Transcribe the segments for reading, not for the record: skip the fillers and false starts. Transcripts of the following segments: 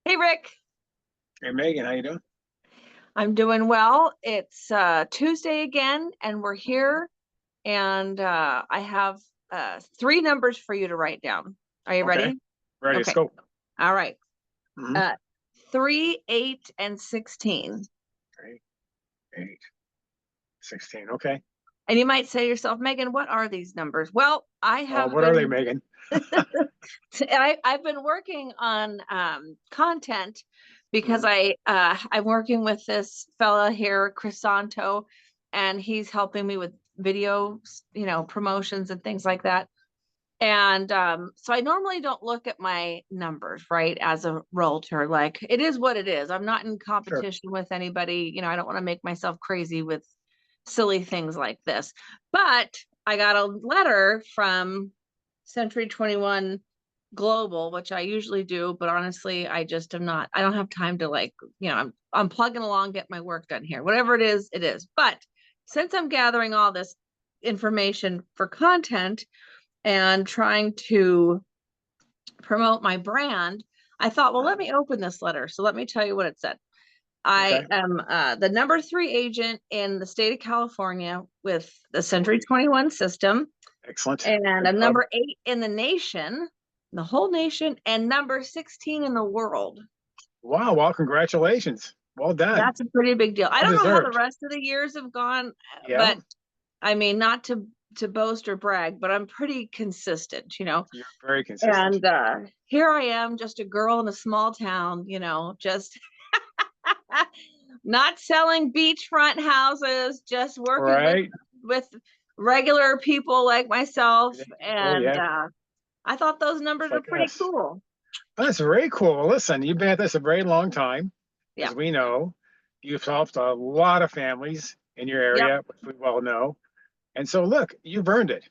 Hey Rick, Hey Megan, how you doing? I'm doing well. It's Tuesday again, and we're here, and I have three numbers for you to write down. Are you Okay, ready? ready to Okay. go. All right. Mm-hmm. Uh, 3, 8, and 16. 3, 8, 16. Okay. And you might say to yourself, Megan, what are these numbers? Well, I have What are they, been Megan? I've been working on content because Hmm. I'm working with this fella here, Crisanto, and he's helping me with videos, promotions and things like that. And so I normally don't look at my numbers, right, as a realtor. Like it is what it is. I'm not in Sure. competition with anybody. I don't want to make myself crazy with silly things like this. But I got a letter from Century 21 Global, which I usually do, but honestly, I just am not, I don't have time to I'm plugging along, get my work done here. Whatever it is, it is. But since I'm gathering all this information for content and trying to promote my brand, I thought, well, let me open this letter. So let me tell you what it said. I Okay. am the number 3 agent in the state of California with the Century Great. 21 system, Excellent. and Good I'm job. number 8 in the nation, the whole nation, and number 16 in the world. Wow. Well, congratulations. Well done. That's a pretty big deal. I Well don't know how the deserved. rest of the years have gone, Yeah. but I mean, not to boast or brag, but I'm pretty consistent. You're very consistent. And here I am, just a girl in a small town, just not selling beachfront houses, just working with Right. with regular people like myself. Everyday people. And Yeah. I thought those Just numbers were like pretty us. cool. That's very cool. Listen, you've been at this a very long time, Yeah. as we know. You've helped a lot of families in your Yep. area, which we well know. And so, look, you've earned it.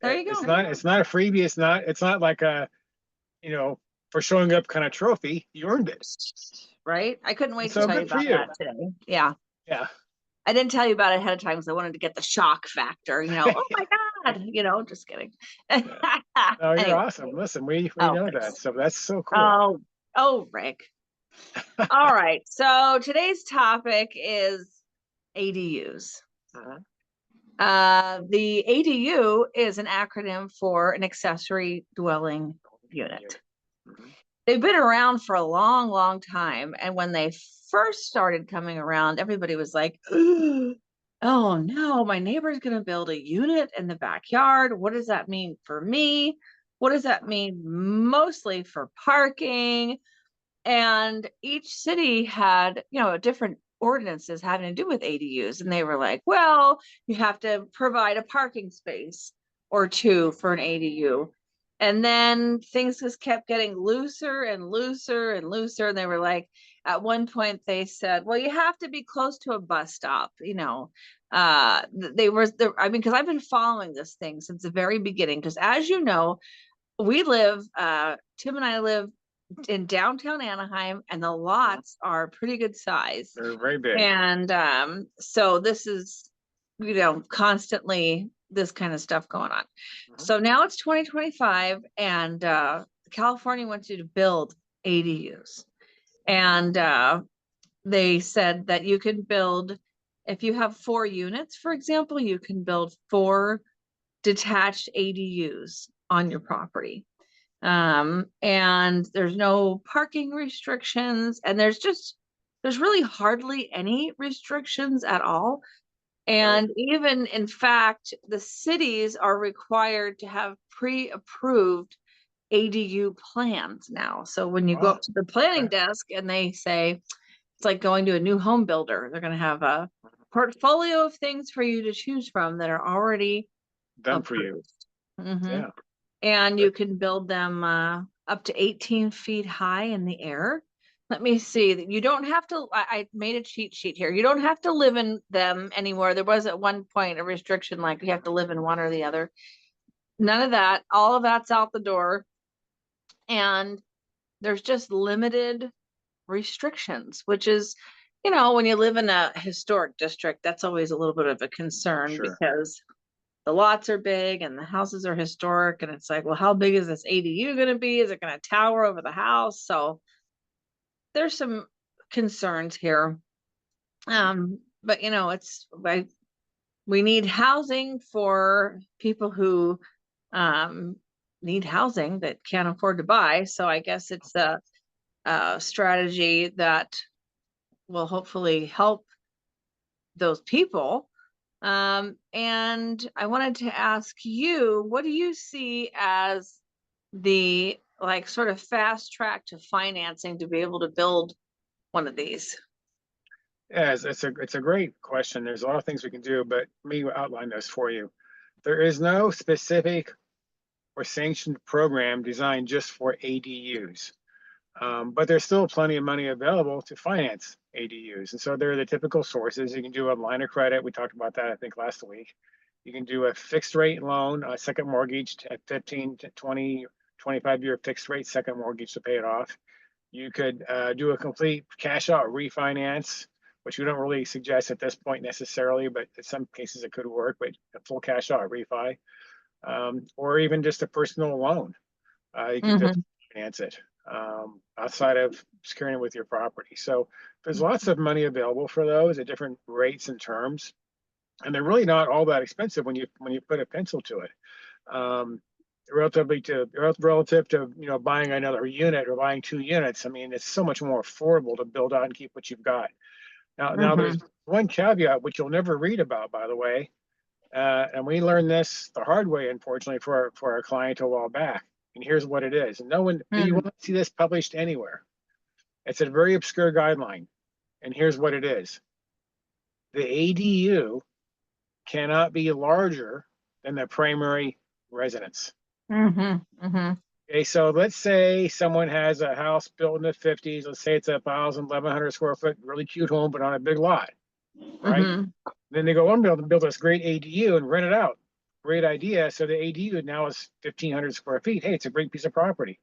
There you It's go. not. It's not a freebie. It's not like a you know, for showing up kind of trophy. You earned it. Right. I couldn't And wait to so tell you good for about you. that today. Yeah. Yeah. I didn't tell you about it ahead of time because I wanted to get the shock factor. Oh my God, just kidding. Yeah. No, you're Anyway. awesome. Listen, we Oh, know that. thanks. So that's so cool. Oh, oh, Rick. All right. So today's topic is ADUs. Mhm. The ADU is an acronym for an accessory dwelling unit. Unit. Mhm. They've been around for a long, long time. And when they first started coming around, everybody was like, oh no, my neighbor's going to build a unit in the backyard. What does that mean for me? What does that mean mostly for parking? And each city had, different ordinances having to do with ADUs. And they were like, well, you have to provide a parking space or two for an ADU. And then things just kept getting looser and looser and looser. And they were like, at one point, they said, well, you have to be close to a bus stop. They were, I mean, because I've been following this thing since the very beginning. Because as you know, Tim and I live in downtown Anaheim, and the Mhm. lots are pretty good size. They're very big. And so this is, constantly this kind of stuff going on. Mhm. So now it's 2025, and California wants you to build ADUs. And they said that you can build, if you have 4 units, for example, you can build 4 detached ADUs on your property. And there's no parking restrictions, and there's really hardly any restrictions at all. Right. And even in fact, the cities are required to have pre-approved ADU plans now. So when you go Wow. up to the planning Okay. desk and they say it's like going to a new home builder, they're going to have a portfolio of things for you to choose from that are already Done for you. approved. Mhm. Yeah. And Good. you can build them up to 18 feet high in the air. Let me see that you don't have to. I made a cheat sheet here. You don't have to live in them anymore. There was at one point a restriction like you have to live in one or the other. None of that. All of that's out the door. And there's just limited restrictions, which is, when you live in a historic district, that's always a little bit of a concern Sure. because the lots are big and the houses are historic, and it's like, well, how big is this ADU going to be? Is it going to tower over the house? So there's some concerns here. But you know, we need housing for people who need housing that can't afford to buy. So I guess it's a strategy that will hopefully help those people. And I wanted to ask you, what do you see as the like sort of fast track to financing to be able to build one of these? Yeah, it's a great question. There's a lot of things we can do, but let me outline those for you. There is no specific or sanctioned program designed just for ADUs. But there's still plenty of money available to finance ADUs. And so there are the typical sources. You can do a line of credit. We talked about that, I think, last week. You can do a fixed rate loan, a second mortgage at 15 to 20, 25-year fixed rate second mortgage to pay it off. You could do a complete cash out refinance, which we don't really suggest at this point necessarily, but in some cases it could work, but a full cash out refi, or even just a personal loan. You can just finance it outside of securing it with your property. So there's lots of money available for those at different rates and terms, and they're really not all that expensive when you put a pencil to it. Relative to buying another unit or buying 2 units, I mean, it's so much more affordable to build out and keep what you've got. Now there's one caveat which you'll never read about, by the way, and we learned this the hard way, unfortunately, for our client a while back. And here's what it is. And you won't see this published anywhere. It's a very obscure guideline. And here's what it is. The ADU cannot be larger than the primary residence. Okay, so let's say someone has a house built in the 50s. Let's say it's 1,100 square foot, really cute home, but on a big lot, right? Then they go, I'm going to build this great ADU and rent it out. Great idea. So the ADU now is 1,500 square feet. Hey, it's a great piece of property.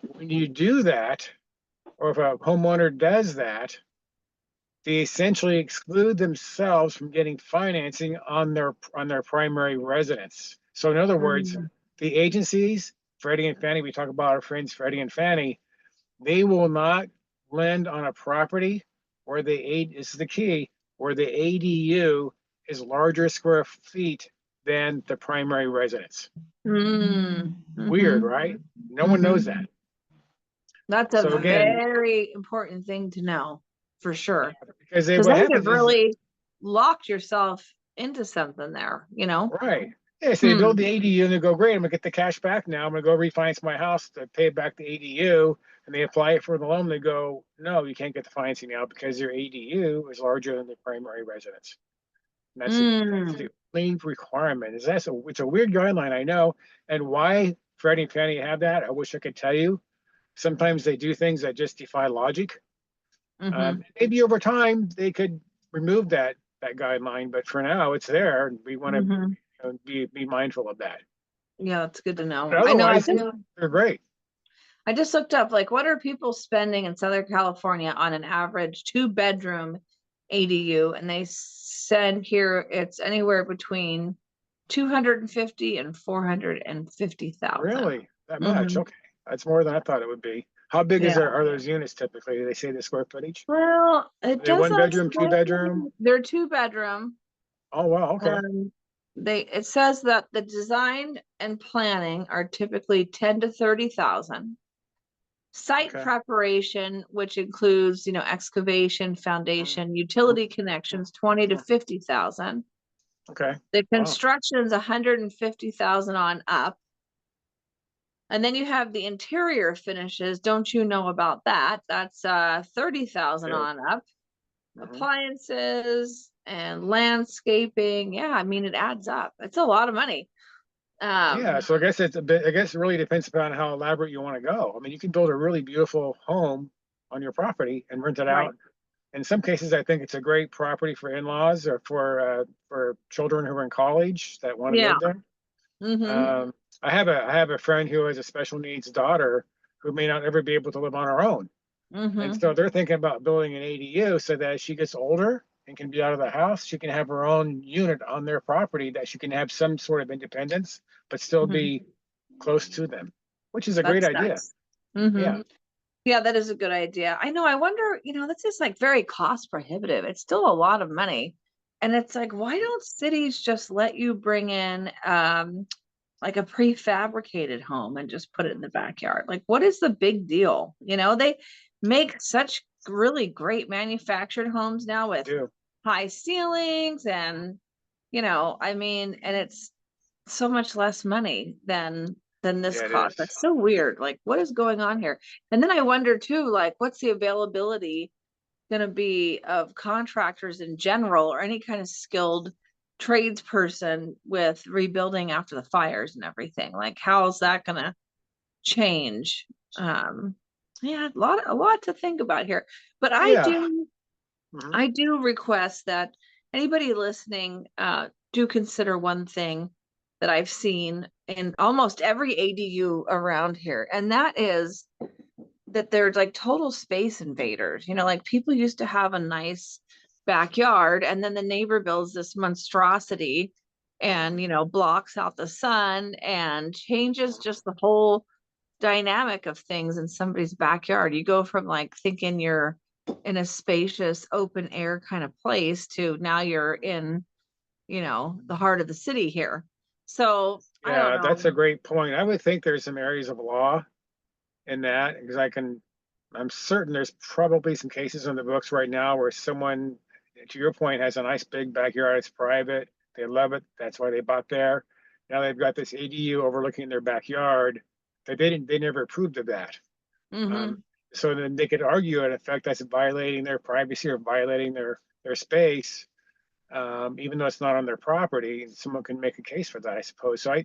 When you do that, or if a homeowner does that, they essentially exclude themselves from getting financing on their primary residence. So in other words, the agencies, Freddie and Fannie, we talk about our friends Freddie and Fannie, they will not lend on a property where this is the key, where the ADU is larger square feet than the primary residence. Weird, right? No one knows that. That's a very important thing to know, for sure. Because then you've really locked yourself into something there, you know? Right. Yeah, so they build the ADU and they go, great, I'm gonna get the cash back now. I'm gonna go refinance my house to pay back the ADU. And they apply it for the loan. They go, no, you can't get the financing now because your ADU is larger than the primary residence. And that's the only requirement. It's a weird guideline, I know. And why Freddie and Fannie have that, I wish I could tell you. Sometimes they do things that just defy logic. Maybe over time they could remove that guideline, but for now it's there, and we want to be mindful of that. Yeah, it's good to know. But otherwise, they're great. I just looked up, like, what are people spending in Southern California on an average 2-bedroom ADU? And they said here it's anywhere between 250 and 450,000. Really? That much? Okay, that's more than I thought it would be. How big are those units typically? Do they say the square footage? Well, it doesn't. 1 bedroom, 2 bedroom? They're 2-bedroom. Oh wow, okay. It says that the design and planning are typically 10 to 30,000. Site preparation, which includes, excavation, foundation, utility connections, 20 to 50,000. Okay. The construction is 150,000 on up. And then you have the interior finishes. Don't you know about that? That's 30,000 on up. Appliances and landscaping. Yeah, I mean, it adds up. It's a lot of money. Yeah, so I guess it really depends upon how elaborate you want to go. I mean, you can build a really beautiful home on your property and rent it out. In some cases, I think it's a great property for in-laws or for children who are in college that want to live there. I have a friend who has a special needs daughter who may not ever be able to live on her own. And so they're thinking about building an ADU so that as she gets older and can be out of the house, she can have her own unit on their property, that she can have some sort of independence, but still be close to them, which is a great idea. Yeah. Yeah, that is a good idea. I know. I wonder, this is like very cost prohibitive. It's still a lot of money. And it's like, why don't cities just let you bring in like a prefabricated home and just put it in the backyard? Like, what is the big deal? They make such really great manufactured homes now with Do. high ceilings and, I mean, and it's so much less money than this Yeah, it cost. is. That's so weird. Like, what is going on here? And then I wonder too, like, what's the availability going to be of contractors in general or any kind of skilled tradesperson with rebuilding after the fires and everything? Like, how is that going to change? Um, yeah, a lot to think about here. But I Yeah. do Mhm. I do request that anybody listening do consider one thing that I've seen in almost every ADU around here, and that is that they're like total space invaders. Like people used to have a nice backyard, and then the neighbor builds this monstrosity and, blocks out the sun and changes just the whole dynamic of things in somebody's backyard. You go from like thinking you're in a spacious open air kind of place to now you're in, the heart of the city here. So I don't Yeah, that's know. a great point. I would think there's some areas of law in that because I'm certain there's probably some cases on the books right now where someone, to your point, has a nice big backyard. It's private. They love it. That's why they bought there. Now they've got this ADU overlooking their backyard that they never approved of that. Um, Mm-hmm. so then they could argue, in effect, that's violating their privacy or violating their space, even though it's not on their property. Someone can make a case for that, I suppose. So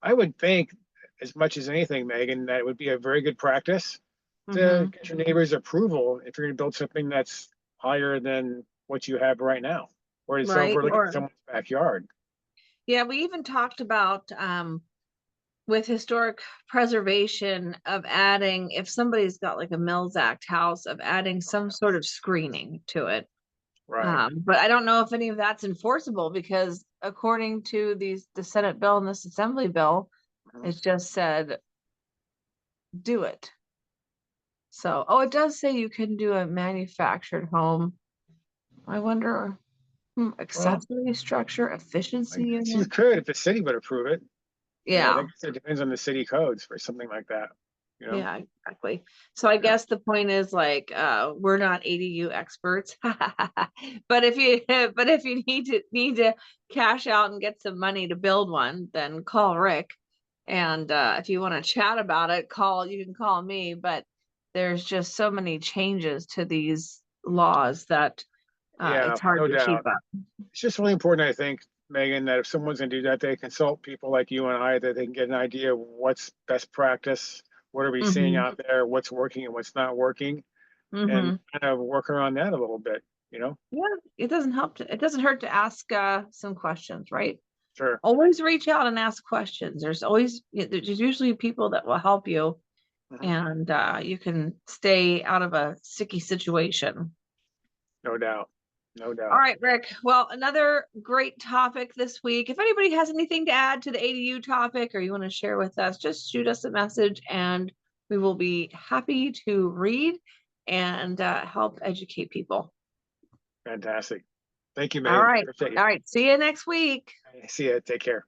I would think, as much as anything, Megan, that it would be a very good practice to Mm-hmm. get your neighbor's approval if you're going to build something that's higher than what you have right now, or it's Right. overlooking Or someone's backyard. yeah, we even talked about with historic preservation of adding, if somebody's got like a Mills Act house, of adding some sort of screening to it. Right. But I don't know if any of that's enforceable because according to the Senate bill and this Assembly bill, Mhm. it just said do it. So, oh, it does say you can do a manufactured home. I wonder, Well, accessory structure I efficiency guess you unit. could if the city would approve it. I Yeah. guess it depends on the city codes for something like that. You know? Yeah, exactly. So I Yeah. guess the point is like we're not ADU experts. But if you but if you need to cash out and get some money to build one, then call Rick. And if you want to chat about it, you can call me, but there's just so many changes to these laws that Yeah, it's hard no to keep doubt. up. It's just really important, I think, Megan, that if someone's going to do that, they consult people like you and I, that they can get an idea of what's best practice, what are we seeing Hmm. out there, what's working and what's not working, and Hmm. kind of work around that a little bit, you know? Yeah, it doesn't hurt to ask some questions, right? Sure. Always reach out and ask questions. There's usually people that will help you Mhm. and you can stay out of a sticky situation. No doubt. No All doubt. right, Rick. Well, another great topic this week. If anybody has anything to add to the ADU topic or you want to share with us, just shoot us a message and we will be happy to read and help educate people. Fantastic. Thank you, All Megan. right. Appreciate you. All right. See you next week. See you. Take care.